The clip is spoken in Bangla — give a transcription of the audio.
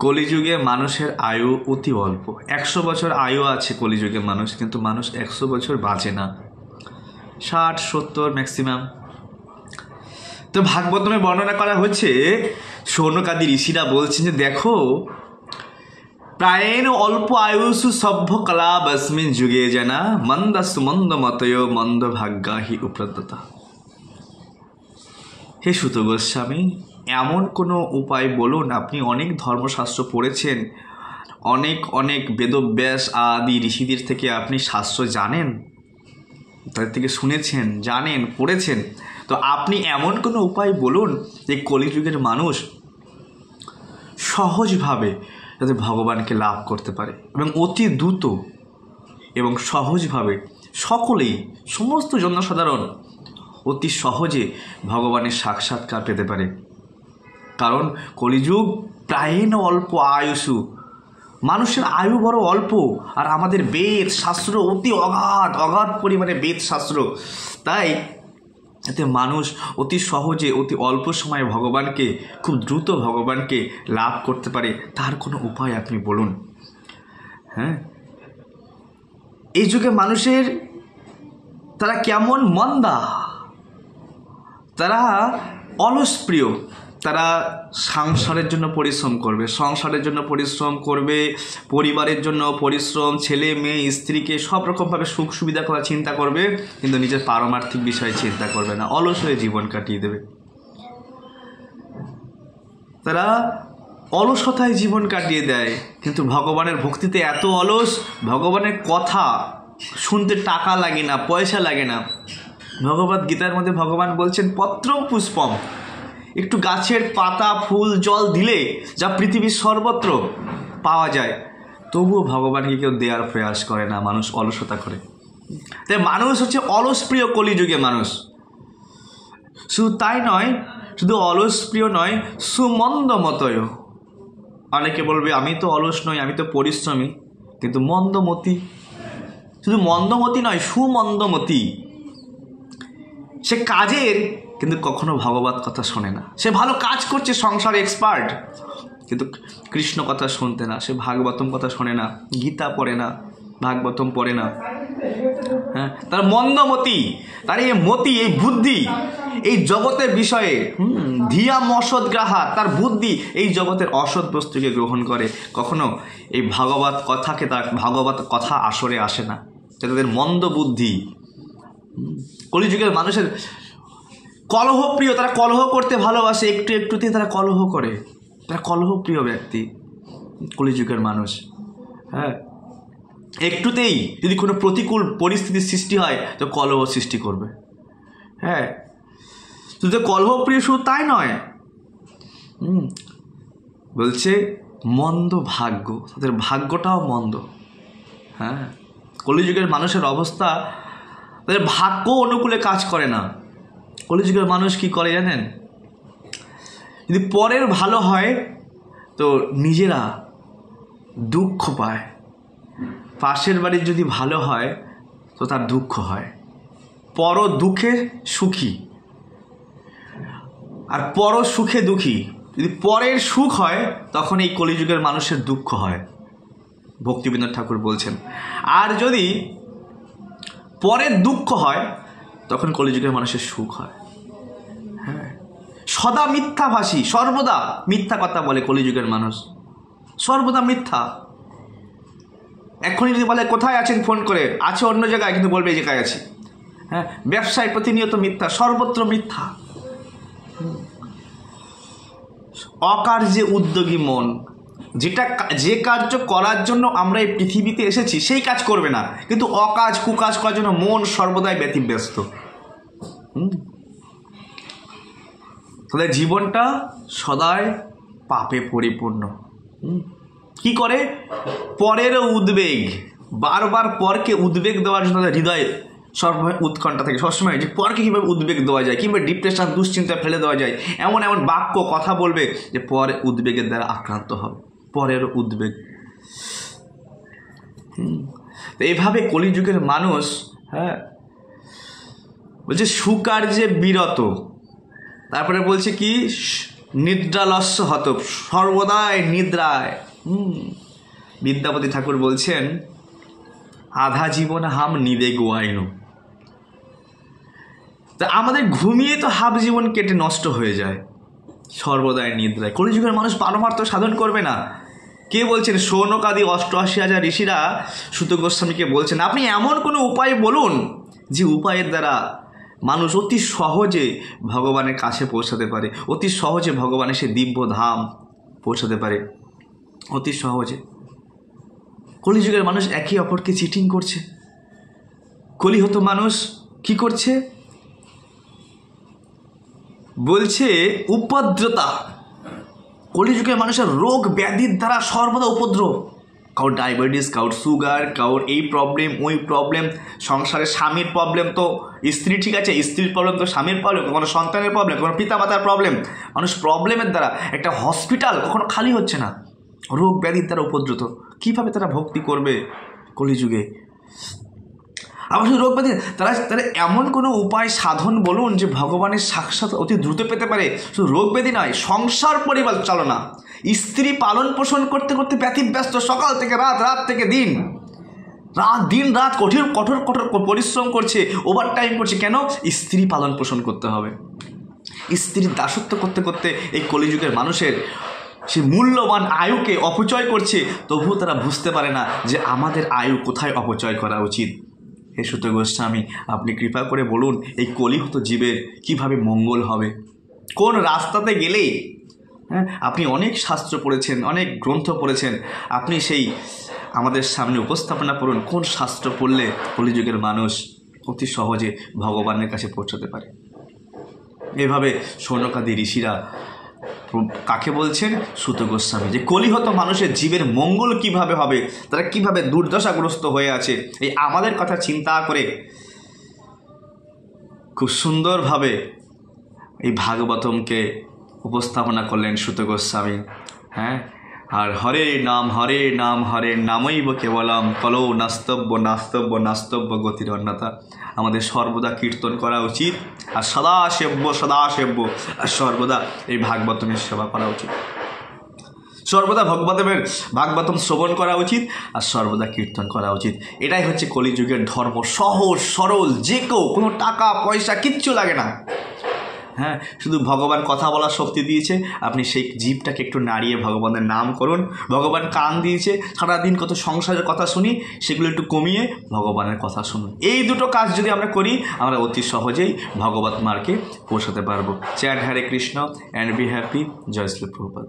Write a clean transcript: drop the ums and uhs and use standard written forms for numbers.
কলিযুগে মানুষের আয়ু অতি অল্প। 100 বছর আয়ু আছে কলিযুগে মানুষ, কিন্তু মানুষ 100 বছর বাঁচে না, 60-70 ম্যাক্সিমাম। তো ভাগবতমে বর্ণনা করা হচ্ছে, শৌনকাদি ঋষিরা বলছেন যে দেখো, প্রায়েণ অল্প আয়ুষু সভ্য কলা বস্মিন যুগে জানা মন্দাসু মন্দ মতয় মন্দ ভাগ্যাহি উপদ্রতা। হে সুত গোস্বামী, এমন কোনো উপায় বলুন, আপনি অনেক ধর্মশাস্ত্র পড়েছেন, অনেক বেদব্যাস আদি ঋষিদের থেকে আপনি শাস্ত্র জানেন, তাদের থেকে শুনেছেন, জানেন, পড়েছেন, তো আপনি এমন কোনো উপায় বলুন যে কলিযুগের মানুষ সহজভাবে যাতে ভগবানকে লাভ করতে পারে এবং অতি দ্রুত এবং সহজভাবে সকলেই, সমস্ত জনসাধারণ অতি সহজে ভগবানের সাক্ষাৎকার পেতে পারে। কারণ কলিযুগ প্রায়ণ অল্প আয়ুষু, মানুষের আয়ু বড় অল্প, আর আমাদের বেদ শাস্ত্র অতি অগাধ পরিমাণে বেদ শাস্ত্র, তাই এতে মানুষ অতি সহজে অতি অল্প সময়ে ভগবানকে, খুব দ্রুত ভগবানকে লাভ করতে পারে। তার কোনো উপায় আপনি বলুন। হ্যাঁ, এই যুগে মানুষের তারা কেমন মন্দা, তারা অলসপ্রিয়, তারা সংসারের জন্য পরিশ্রম করবে, পরিবারের জন্য পরিশ্রম, ছেলে মেয়ে স্ত্রীকে সব রকমভাবে সুখ সুবিধা করার চিন্তা করবে, কিন্তু নিজের পারমার্থিক বিষয়ে চিন্তা করবে না, অলস হয়ে জীবন কাটিয়ে দেবে। তারা অলসতায় জীবন কাটিয়ে দেয়, কিন্তু ভগবানের ভক্তিতে এত অলস, ভগবানের কথা শুনতে টাকা লাগে না, পয়সা লাগে না। ভগবদ গীতার মধ্যে ভগবান বলছেন পত্রম পুষ্পম, একটু গাছের পাতা ফুল জল দিলে যা পৃথিবীর সর্বত্র পাওয়া যায়, তবুও ভগবানকে কেউ দেওয়ার প্রয়াস করে না, মানুষ অলসতা করে। তাই মানুষ হচ্ছে অলসপ্রিয় কলিযুগে মানুষ। শুধু তাই নয়, শুধু অলসপ্রিয় নয়, সুমন্দমতয়। অনেকে বলবে আমি তো অলস নই, আমি তো পরিশ্রমী, কিন্তু মন্দমতি। শুধু মন্দমতি নয়, সুমন্দমতি। সে কাজের কিন্তু কখনো ভগবত কথা শোনে না। সে ভালো কাজ করছে, সংসার এক্সপার্ট, কিন্তু কৃষ্ণ কথা শুনতে না, সে ভাগবতম কথা শোনে না, গীতা পড়ে না, ভাগবতম পড়ে না। হ্যাঁ, তার মন্দমতি, তার এই মতি, এই বুদ্ধি এই জগতের বিষয়ে ধিয়াম অসৎগ্রাহা, তার বুদ্ধি এই জগতের অসৎ বস্তুকে গ্রহণ করে, কখনো এই ভাগবত কথাকে, তার ভাগবত কথা আসরে আসে না। তাদের মন্দ বুদ্ধি। কলিযুগের মানুষের কলহপ্রিয়, তারা কলহ করতে ভালোবাসে, একটু একটুতেই তারা কলহ করে, তারা কলহপ্রিয় ব্যক্তি কলিযুগের মানুষ। হ্যাঁ, একটুতেই যদি কোনো প্রতিকূল পরিস্থিতির সৃষ্টি হয় তো কলহ সৃষ্টি করবে। হ্যাঁ, শুধু কলহপ্রিয়, শুধু তাই নয়, বলছে মন্দ ভাগ্য, তাদের ভাগ্যটাও মন্দ। হ্যাঁ, কলিযুগের মানুষের অবস্থা, তাদের ভাগ্য অনুকূলে কাজ করে না। কলিযুগের মানুষ কি করে জানেন? যদি পরের ভালো হয় তো নিজেরা দুঃখ পায়, পাশের বাড়ির যদি ভালো হয় তো তার দুঃখ হয়। পর দুঃখে সুখী আর পর সুখে দুঃখী। যদি পরের সুখ হয় তখন এই কলিযুগের মানুষের দুঃখ হয়, ভক্তিবিনোদ ঠাকুর বলছেন। আর যদি পরের দুঃখ হয় তখন কলিযুগের মানুষের সুখ হয়। হ্যাঁ, সদা মিথ্যাভাষী, সর্বদা মিথ্যা কথা বলে কলিযুগের মানুষ, সর্বদা মিথ্যা। এখনই যদি বলে কোথায় আছেন, ফোন করে, আছে অন্য জায়গায়, কিন্তু বলবে এই জায়গায় আছে। হ্যাঁ, ব্যবসায় প্রতিনিয়ত মিথ্যা, সর্বত্র মিথ্যা। অকার্যে উদ্যোগী মন, যে কার্য করার জন্য আমরা এই পৃথিবীতে এসেছি সেই কাজ করবে না, কিন্তু অকাজ কুকাজ করার জন্য মন সর্বদাই ব্যতিব্যস্ত। তাদের জীবনটা সদাই পাপে পরিপূর্ণ। কি করে? পরের উদ্বেগ, বারবার পরকে উদ্বেগ দেওয়ার জন্য তাদের হৃদয়ে সবসময় উৎকণ্ঠা থাকে, সবসময় যে পরকে কীভাবে উদ্বেগ দেওয়া যায়, কিংবা ডিপ্রেশন, দুশ্চিন্তায় ফেলে দেওয়া যায়, এমন এমন বাক্য কথা বলবে যে পরে উদ্বেগের দ্বারা আক্রান্ত হবে, পরের উদ্বেগ। তো এইভাবে কলিযুগের মানুষ, হ্যাঁ, বলছে সুকার্যে বিরত। তারপরে বলছে কি, নিদ্রালস্য হত, সর্বদাই নিদ্রায়। বিদ্যাপতি ঠাকুর বলছেন, আধা জীবন হাম নিদে গোয়াইনু। তা আমাদের ঘুমিয়ে তো হাফ জীবন কেটে নষ্ট হয়ে যায়, সর্বদাই নিদ্রায়। কলিযুগের মানুষ পারমার্থ সাধন করবে না। কে বলছেন? শৌনকাদি 88,000 ঋষিরা সুত গোস্বামীকে বলছেন, আপনি এমন কোনো উপায় বলুন যে উপায়ের দ্বারা মানুষ অতি সহজে ভগবানের কাছে পৌঁছাতে পারে, অতি সহজে ভগবানের সে দিব্য ধাম পৌঁছাতে পারে, অতি সহজে। কলিযুগের মানুষ একে অপরকে চিটিং করছে। কলিহত মানুষ কি করছে? বলছে উপদ্রতা। কলিযুগের মানুষের রোগ ব্যাধির দ্বারা সর্বদা উপদ্রব। কারোর ডায়াবেটিস, কারোর সুগার, কারোর এই প্রবলেম ওই প্রবলেম, সংসারে স্বামীর প্রবলেম তো স্ত্রী ঠিক আছে, স্ত্রীর প্রবলেম তো স্বামীর প্রবলেম, কোনো সন্তানের প্রবলেম, কোনো পিতামাতার প্রবলেম। মানুষ প্রবলেমের দ্বারা একটা হসপিটাল কখনো খালি হচ্ছে না, রোগ ব্যাধির দ্বারা উপদ্রুত। কীভাবে তারা ভক্তি করবে কলিযুগে? আবার শুধু রোগ ব্যাধি, তারা এমন কোনো উপায় সাধন বলুন যে ভগবানের সাক্ষাৎ অতি দ্রুত পেতে পারে। শুধু রোগ ব্যাধি নয়, সংসার পরিবার চালনা, স্ত্রী পালন পোষণ করতে করতে ব্যতিব্যস্ত, সকাল থেকে রাত, রাত থেকে দিন, দিন রাত কঠোর কঠোর কঠোর পরিশ্রম করছে, ওভার টাইম করছে। কেন? স্ত্রী পালন পোষণ করতে হবে। স্ত্রীর দাসত্ব করতে করতে এই কলিযুগের মানুষের সে মূল্যবান আয়ুকে অপচয় করছে। তবুও তারা বুঝতে পারে না যে আমাদের আয়ু কোথায় অপচয় করা উচিত। হে সুত গোস্বামী, আপনি কৃপা করে বলুন এই কলিহত জীবের কিভাবে মঙ্গল হবে? কোন রাস্তাতে গেলেই, আপনি অনেক শাস্ত্র পড়েছেন, অনেক গ্রন্থ পড়েছেন, আপনি সেই আমাদের সামনে উপস্থাপনা করুন কোন শাস্ত্র পড়লে কলিযুগের মানুষ অতি সহজে ভগবানের কাছে পৌঁছাতে পারে। এভাবে শৌনকাদি ঋষিরা কাকে বলছেন? সুত গোস্বামী, যে কলিহত মানুষের জীবের মঙ্গল কিভাবে হবে, তারা কিভাবে দুর্দশাগ্রস্ত হয়ে আছে, এই আমাদের কথা চিন্তা করে খুব সুন্দরভাবে এই ভাগবতমকে উপস্থাপনা করলেন সুত গোস্বামী। হ্যাঁ, আর হরে নাম হরে নামৈব কেবলম কলো নাস্তব্য নাস্তব্য নাস্তব্য গতির অন্যতা। আমাদের সর্বদা কীর্তন করা উচিত, আর সদা সেব্য আর সর্বদা এই ভাগবতমের সেবা করা উচিত, সর্বদা ভাগবতম শ্রবণ করা উচিত, আর সর্বদা কীর্তন করা উচিত। এটাই হচ্ছে কলিযুগের ধর্ম। সহজ সরল, যে কেউ, কোনো টাকা পয়সা কিচ্ছু লাগে না। হ্যাঁ, শুধু ভগবান কথা বলার শক্তি দিয়েছে, আপনি সেই জীবটাকে একটু নাড়িয়ে ভগবানের নাম করুন। ভগবান কান দিয়েছে, সারাদিন কত সংসারের কথা শুনি, সেগুলো একটু কমিয়ে ভগবানের কথা শুনুন। এই দুটো কাজ যদি আমরা করি, আমরা অতি সহজেই ভগবত মার্গে পৌঁছাতে পারবো। Chant Hare Krishna and be happy. জয় শ্রী প্রভুপাদ।